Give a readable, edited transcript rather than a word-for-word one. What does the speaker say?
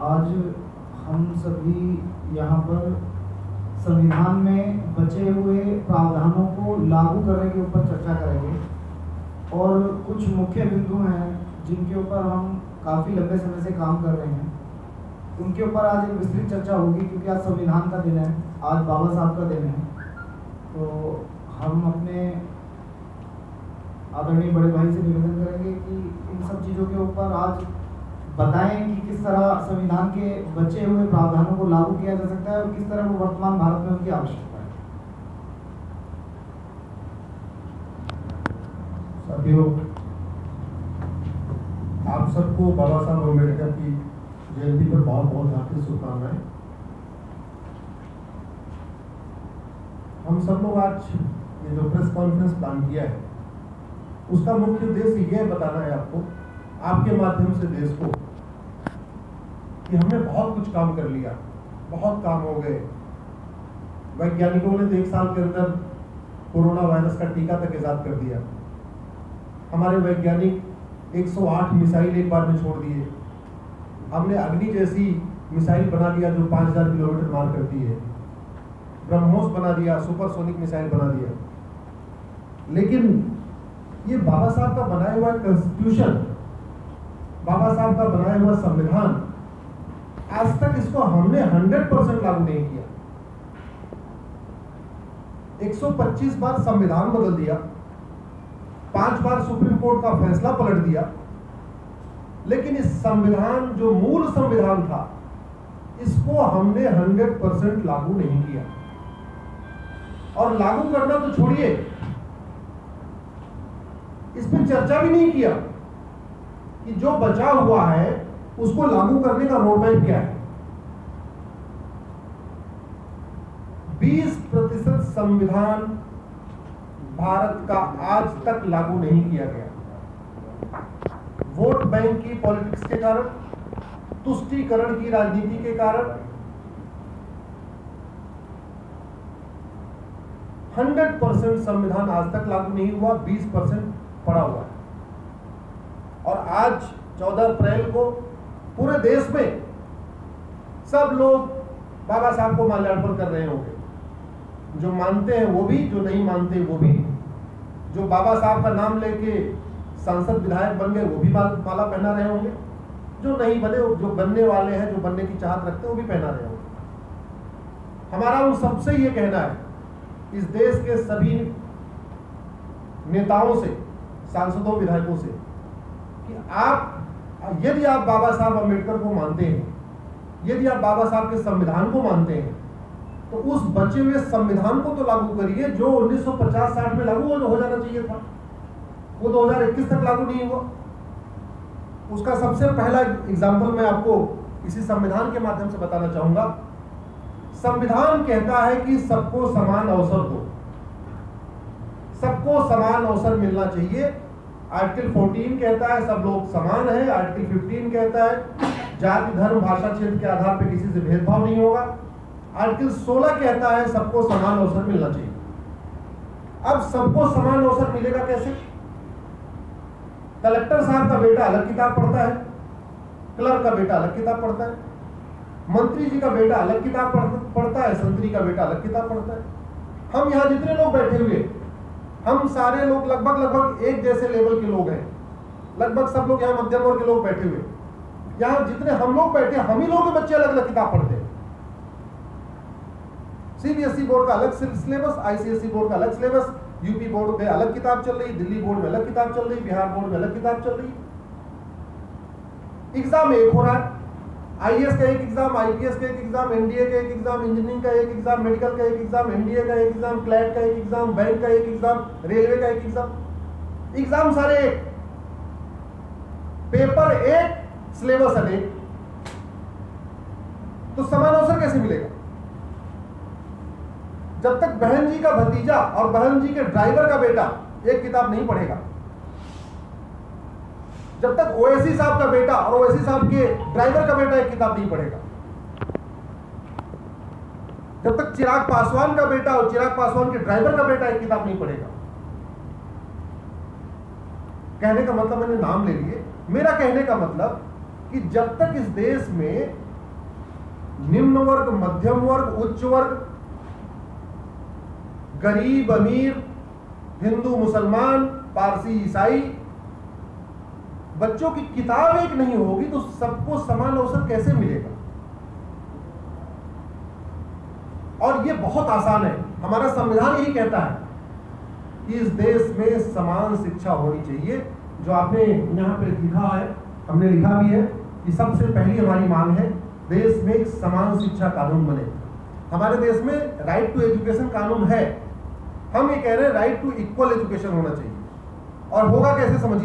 आज हम सभी यहाँ पर संविधान में बचे हुए प्रावधानों को लागू करने के ऊपर चर्चा करेंगे और कुछ मुख्य बिंदु हैं जिनके ऊपर हम काफ़ी लंबे समय से काम कर रहे हैं, उनके ऊपर आज एक विस्तृत चर्चा होगी। क्योंकि आज संविधान का दिन है, आज बाबा साहब का दिन है, तो हम अपने आदरणीय बड़े भाई से निवेदन करेंगे कि इन सब चीज़ों के ऊपर आज बताएं कि किस तरह संविधान के बचे हुए प्रावधानों को लागू किया जा सकता है और किस तरह वो वर्तमान भारत में उनकी आवश्यकता है। साथियों, आप सबको बाबा साहब अम्बेडकर की जयंती पर बहुत बहुत हार्दिक शुभकामनाएं। हम सब लोग आज ये जो प्रेस कॉन्फ्रेंस प्लान किया है, उसका मुख्य उद्देश्य यह बताना है आपको, आपके माध्यम से देश को, कि हमने बहुत कुछ काम कर लिया, बहुत काम हो गए। वैज्ञानिकों ने 1 साल के अंदर कोरोना वायरस का टीका तक इजाद कर दिया। हमारे वैज्ञानिक 108 मिसाइल एक बार में छोड़ दिए। हमने अग्नि जैसी मिसाइल बना दिया जो 5000 किलोमीटर मार करती है। ब्रह्मोस बना दिया, सुपरसोनिक मिसाइल बना दिया। लेकिन ये बाबा साहब का बनाया हुआ कॉन्स्टिट्यूशन, बाबा साहब का बनाया हुआ संविधान, आज तक इसको हमने 100% लागू नहीं किया। 125 बार संविधान बदल दिया, 5 बार सुप्रीम कोर्ट का फैसला पलट दिया, लेकिन इस संविधान जो मूल संविधान था, इसको हमने 100% लागू नहीं किया। और लागू करना तो छोड़िए, इस पर चर्चा भी नहीं किया कि जो बचा हुआ है उसको लागू करने का रोडमैप क्या है। 20% संविधान भारत का आज तक लागू नहीं किया गया। वोट बैंक की पॉलिटिक्स के कारण, तुष्टीकरण की राजनीति के कारण 100% संविधान आज तक लागू नहीं हुआ, 20% पड़ा हुआ है। और आज 14 अप्रैल को पूरे देश में सब लोग बाबा साहब को माल्यार्पण कर रहे होंगे। जो मानते हैं वो भी, जो नहीं मानते वो भी। जो बाबा साहब का नाम लेके सांसद विधायक बन गए वो भी माला पहना रहे होंगे। जो नहीं बने, जो बनने वाले हैं, जो बनने की चाहत रखते हैं, वो भी पहना रहे होंगे। हमारा उन सबसे ये कहना है, इस देश के सभी नेताओं से, सांसदों, विधायकों से, कि आप यदि आप बाबा साहब अम्बेडकर को मानते हैं, यदि आप बाबा साहब के संविधान को मानते हैं, तो उस बचे हुए संविधान को तो लागू करिए जो 1950-60 में लागू हो जाना चाहिए था। वो 2021 तक लागू नहीं हुआ। उसका सबसे पहला एग्जाम्पल मैं आपको इसी संविधान के माध्यम से बताना चाहूंगा। संविधान कहता है कि सबको समान अवसर दो, सबको समान अवसर मिलना चाहिए। आर्टिकल 14 कहता है सब लोग समान है। आर्टिकल 15 कहता है जाति, धर्म, भाषा, क्षेत्र के आधार पर किसी से भेदभाव नहीं होगा। आर्टिकल 16 कहता है सबको समान अवसर मिलना चाहिए। अब सबको समान अवसर मिलेगा कैसे? कलेक्टर साहब का बेटा अलग किताब पढ़ता है, क्लर्क का बेटा अलग किताब पढ़ता है, मंत्री जी का बेटा अलग किताब पढ़ता है, संतरी का बेटा अलग किताब पढ़ता है। हम यहाँ जितने लोग बैठे हुए, हम सारे लोग लगभग एक जैसे लेवल के लोग हैं। लगभग सब लोग यहाँ मध्यम वर्ग के लोग बैठे हुए। यहाँ जितने हम लोग बैठे, हम ही लोग के बच्चे अलग अलग किताब पढ़ते हैं। सीबीएसई बोर्ड का अलग सिलेबस, आईसीएसई बोर्ड का अलग सिलेबस, यूपी बोर्ड में अलग किताब चल रही, दिल्ली बोर्ड में अलग किताब चल रही, बिहार बोर्ड में अलग किताब चल रही। एग्जाम एक हो रहा है, आईएएस का एक एग्जाम, आईपीएस का एक एग्जाम, एनडीए का एक एग्जाम, इंजीनियरिंग का एक एग्जाम, मेडिकल का एक एग्जाम, एनडीए का एक एग्जाम, क्लैट का एक एग्जाम, बैंक का एक एग्जाम, रेलवे का एक एग्जाम। एग्जाम सारे एक, पेपर एक, सिलेबस अनेक। तो समान अवसर कैसे मिलेगा? जब तक बहन जी का भतीजा और बहन जी के ड्राइवर का बेटा एक किताब नहीं पढ़ेगा, जब तक ओवैसी साहब का बेटा और ओवैसी साहब के ड्राइवर का बेटा एक किताब नहीं पढ़ेगा, जब तक चिराग पासवान का बेटा और चिराग पासवान के ड्राइवर का बेटा एक किताब नहीं पढ़ेगा। कहने का मतलब, मैंने नाम ले लिए, मेरा कहने का मतलब कि जब तक इस देश में निम्न वर्ग, मध्यम वर्ग, उच्च वर्ग, गरीब अमीर, हिंदू मुसलमान, पारसी ईसाई, बच्चों की किताब एक नहीं होगी तो सबको समान अवसर कैसे मिलेगा? और ये बहुत आसान है। हमारा संविधान यही कहता है कि इस देश में समान शिक्षा होनी चाहिए। जो आपने यहां पे लिखा है, हमने लिखा भी है कि सबसे पहली हमारी मांग है देश में एक समान शिक्षा कानून बने। हमारे देश में राइट टू एजुकेशन कानून है, हम ये कह रहे हैं राइट टू इक्वल एजुकेशन होना चाहिए। और होगा कैसे समझिए।